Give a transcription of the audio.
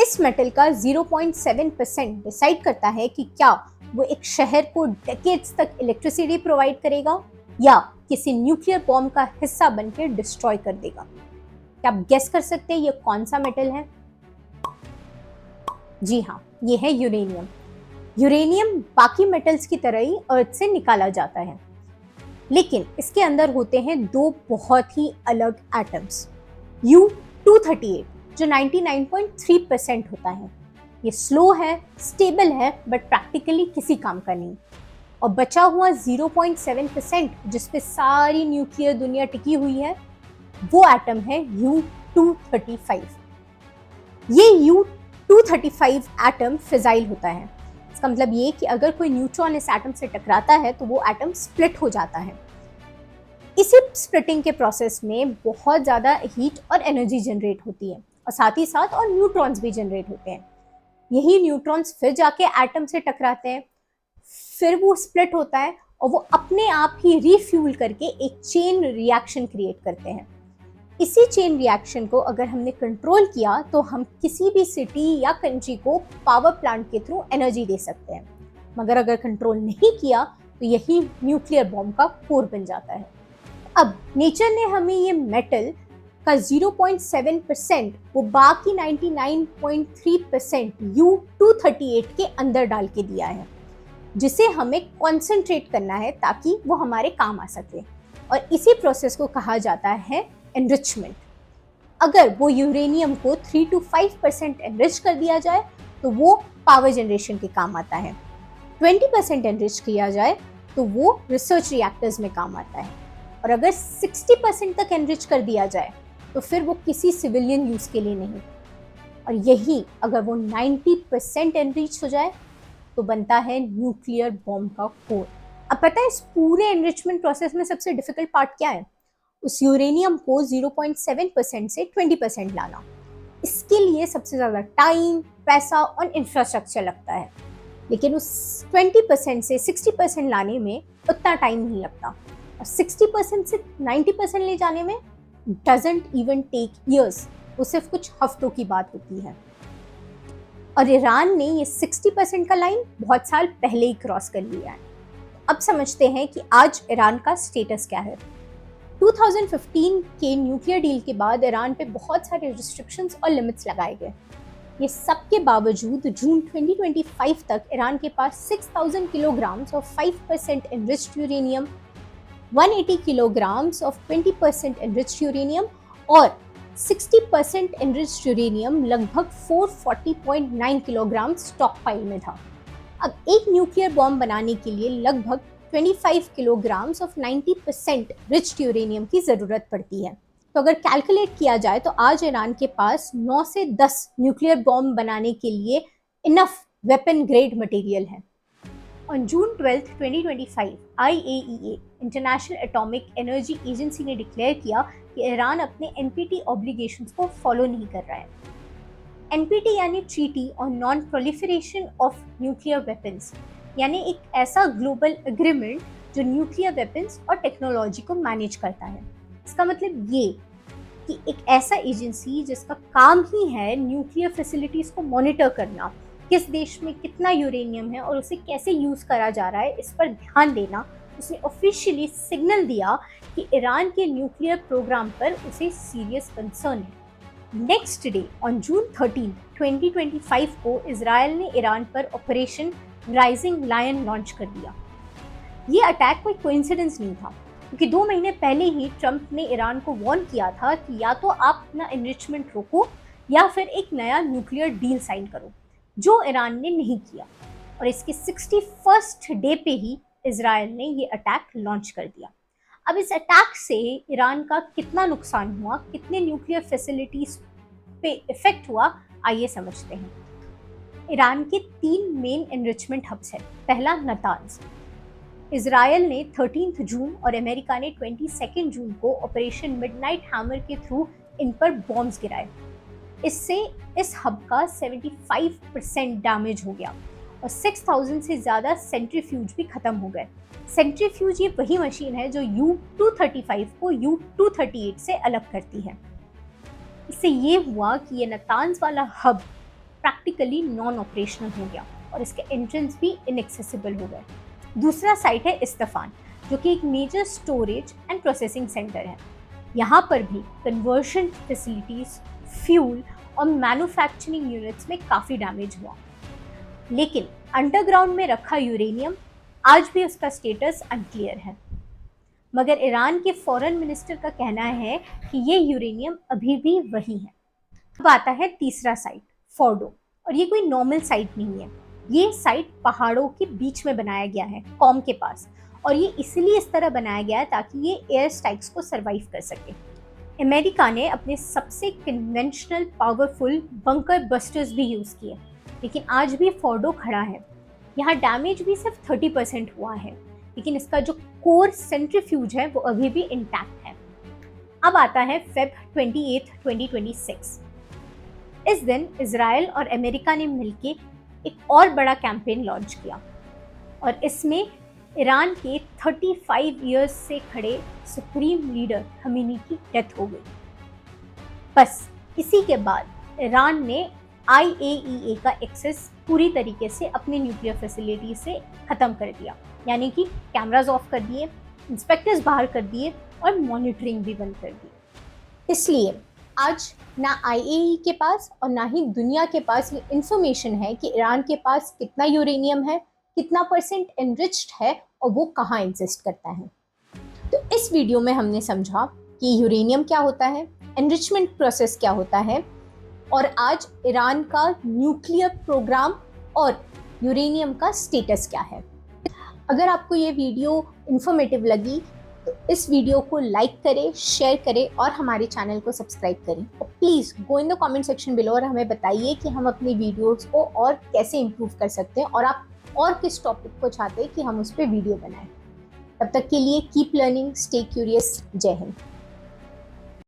इस मेटल का 0.7% डिसाइड करता है कि क्या वो एक शहर को डेकेड्स तक इलेक्ट्रिसिटी प्रोवाइड करेगा या किसी न्यूक्लियर बॉम्ब का हिस्सा बनकर डिस्ट्रॉय कर देगा। क्या आप गेस कर सकते हैं ये कौन सा मेटल है? जी हाँ, ये है यूरेनियम। यूरेनियम बाकी मेटल्स की तरह ही अर्थ से निकाला जाता है, लेकिन इसके अंदर होते हैं दो बहुत ही अलग एटम्स। U-238 जो 99.3% होता है, ये स्लो है, स्टेबल है, बट प्रैक्टिकली किसी काम का नहीं। और बचा हुआ 0.7% जिसपे सारी न्यूक्लियर दुनिया टिकी हुई है, वो एटम है U-235। ये U-235 एटम फिजाइल होता है। इसका मतलब ये कि अगर कोई न्यूट्रॉन इस एटम से टकराता है तो वो एटम स्प्लिट हो जाता है। इसी स्प्लिटिंग के प्रोसेस में बहुत ज़्यादा हीट और एनर्जी जनरेट होती है और साथ ही साथ और न्यूट्रॉन्स भी जनरेट होते हैं। यही न्यूट्रॉन्स फिर जाके एटम से टकराते हैं, फिर वो स्प्लिट होता है और वो अपने आप ही रिफ्यूल करके एक चेन रिएक्शन क्रिएट करते हैं। इसी चेन रिएक्शन को अगर हमने कंट्रोल किया तो हम किसी भी सिटी या कंट्री को पावर प्लांट के थ्रू एनर्जी दे सकते हैं, मगर अगर कंट्रोल नहीं किया तो यही न्यूक्लियर बॉम्ब का कोर बन जाता है। अब नेचर ने हमें ये मेटल का 0.7% वो बाकी 99.3% U-238 के अंदर डाल के दिया है, जिसे हमें कॉन्सेंट्रेट करना है ताकि वो हमारे काम आ सके। और इसी प्रोसेस को कहा जाता है एनरिचमेंट। अगर वो यूरेनियम को 3 to 5% एनरिच कर दिया जाए तो वो पावर जनरेशन के काम आता है। 20% एनरिच किया जाए तो वो रिसर्च रिएक्टर्स में काम आता है। और अगर 60% तक एनरिच कर दिया जाए तो फिर वो किसी सिविलियन यूज के लिए नहीं। और यही अगर वो 90% एनरिच हो जाए तो बनता है न्यूक्लियर बॉम्ब का कोर। अब पता है इस पूरे एनरिचमेंट प्रोसेस में सबसे डिफिकल्ट पार्ट क्या है? उस यूरेनियम को 0.7% से 20% लाना। इसके लिए सबसे ज्यादा टाइम, पैसा और इंफ्रास्ट्रक्चर लगता है, लेकिन उस 20% से 60% लाने में उतना टाइम नहीं लगता और 60% से 90% ले जाने में डजंट इवन टेक ईयर्स, वो सिर्फ कुछ हफ्तों की बात होती है। और ईरान ने ये 60% का लाइन बहुत साल पहले ही क्रॉस कर लिया है। अब समझते हैं कि आज ईरान का स्टेटस क्या है। 2015 के न्यूक्लियर डील के बाद ईरान पे बहुत सारे रिस्ट्रिक्शंस और लिमिट्स लगाए गए। ये सब के बावजूद जून 2025 तक ईरान के पास 6000 kilograms of 5% enriched uranium, 180 kilograms of 20% enriched uranium और 60% एनरिच्ड यूरेनियम लगभग 440.9 किलोग्राम स्टॉक पाइल में था। अब एक न्यूक्लियर बॉम्ब बनाने के लिए लगभग 25 किलोग्राम्स ऑफ 90% रिच्ड यूरेनियम की ज़रूरत पड़ती है। तो अगर कैलकुलेट किया जाए तो आज ईरान के पास 9 से 10 न्यूक्लियर बॉम्ब बनाने के लिए इनफ वेपन ग्रेड मटेरियल है। On June 12, 2025, IAEA international atomic energy agency ने डिक्लेयर किया कि ईरान अपने NPT ऑब्लिगेशंस को फॉलो नहीं कर रहा है। NPT यानी treaty on non proliferation of nuclear weapons, यानी एक ऐसा ग्लोबल एग्रीमेंट जो न्यूक्लियर वेपन्स और टेक्नोलॉजी को मैनेज करता है। इसका मतलब ये कि एक ऐसा एजेंसी जिसका काम ही है न्यूक्लियर फैसिलिटीज को मॉनिटर करना, किस देश में कितना यूरेनियम है और उसे कैसे यूज करा जा रहा है, इस पर ध्यान देना, उसने ऑफिशियली सिग्नल दिया कि ईरान के न्यूक्लियर प्रोग्राम पर उसे सीरियस कंसर्न है। नेक्स्ट डे ऑन जून 13, 2025 को इजराइल ने ईरान पर ऑपरेशन राइजिंग लायन लॉन्च कर दिया। ये अटैक कोई कोइंसिडेंस नहीं था, क्योंकि 2 महीने पहले ही ट्रंप ने ईरान को वार्न किया था कि या तो आप अपना एनरिचमेंट रोको या फिर एक नया न्यूक्लियर डील साइन करो, जो ईरान ने नहीं किया। और इसके 61st डे पे ही इजराइल ने ये अटैक लॉन्च कर दिया। अब इस अटैक से ईरान का कितना नुकसान हुआ, कितने न्यूक्लियर फैसिलिटीज पे इफेक्ट हुआ, आइए समझते हैं। ईरान के 3 मेन एनरिचमेंट हब्स हैं। पहला नतांज। इजराइल ने 13 जून और अमेरिका ने 22 जून को ऑपरेशन मिडनाइट हैमर के थ्रू इन पर बॉम्ब्स गिराए। इससे इस हब का 75% डैमेज हो गया और 6000 से ज़्यादा सेंट्रीफ्यूज भी खत्म हो गए। सेंट्रीफ्यूज ये वही मशीन है जो U-235 को U-238 से अलग करती है। इससे ये हुआ कि ये नतांज वाला हब प्रैक्टिकली नॉन ऑपरेशनल हो गया और इसके एंट्रेंस भी इनएक्सेसिबल हो गए। दूसरा साइट है इस्फहान, जो कि एक major storage and processing centre है। यहाँ पर भी कन्वर्शन फैसिलिटीज, फ्यूल और मैन्युफैक्चरिंग यूनिट्स में काफ़ी डैमेज हुआ। लेकिन अंडरग्राउंड में रखा यूरेनियम आज भी उसका स्टेटस अनक्लियर है। मगर ईरान के फॉरेन मिनिस्टर का कहना है कि ये यूरेनियम अभी भी वही है। अब आता है तीसरा साइट, फोर्डो। और ये कोई नॉर्मल साइट नहीं है, ये साइट पहाड़ों के बीच में बनाया गया है, कॉम के पास। और ये इसलिए इस तरह बनाया गया है ताकि ये एयर स्ट्राइक्स को सरवाइव कर सके। अमेरिका ने अपने सबसे कन्वेंशनल पावरफुल बंकर बस्टर्स भी यूज़ किए, लेकिन आज भी फोर्डो खड़ा है। यहाँ डैमेज भी सिर्फ 30% हुआ है, लेकिन इसका जो कोर सेंट्रीफ्यूज है वो अभी भी इंटैक्ट है। अब आता है फेब 28, 2026। इस दिन इजराइल और अमेरिका ने मिलकर एक और बड़ा कैंपेन लॉन्च किया और इसमें ईरान के 35 इयर्स से खड़े सुप्रीम लीडर खमीनी की डेथ हो गई। बस इसी के बाद ईरान ने IAEA का एक्सेस पूरी तरीके से अपनी न्यूक्लियर फैसिलिटी से ख़त्म कर दिया, यानी कि कैमराज ऑफ कर दिए, इंस्पेक्टर्स बाहर कर दिए और मॉनिटरिंग भी बंद कर दी। इसलिए आज ना IAEA के पास और ना ही दुनिया के पास ये इंफॉर्मेशन है कि ईरान के पास कितना यूरेनियम है, कितना परसेंट एनरिच्ड है और वो कहाँ एग्जिस्ट करता है। तो इस वीडियो में हमने समझा कि यूरेनियम क्या होता है, एनरिचमेंट प्रोसेस क्या होता है और आज ईरान का न्यूक्लियर प्रोग्राम और यूरेनियम का स्टेटस क्या है। अगर आपको ये वीडियो इंफॉर्मेटिव लगी तो इस वीडियो को लाइक करें, शेयर करें और हमारे चैनल को सब्सक्राइब करें। और please go in the comment section below और हमें बताइए कि हम अपनी वीडियोस को और कैसे इम्प्रूव कर सकते हैं और आप और किस टॉपिक को चाहते हैं कि हम उस पर वीडियो बनाएं। तब तक के लिए कीप लर्निंग, स्टे क्यूरियस। जय हिंद।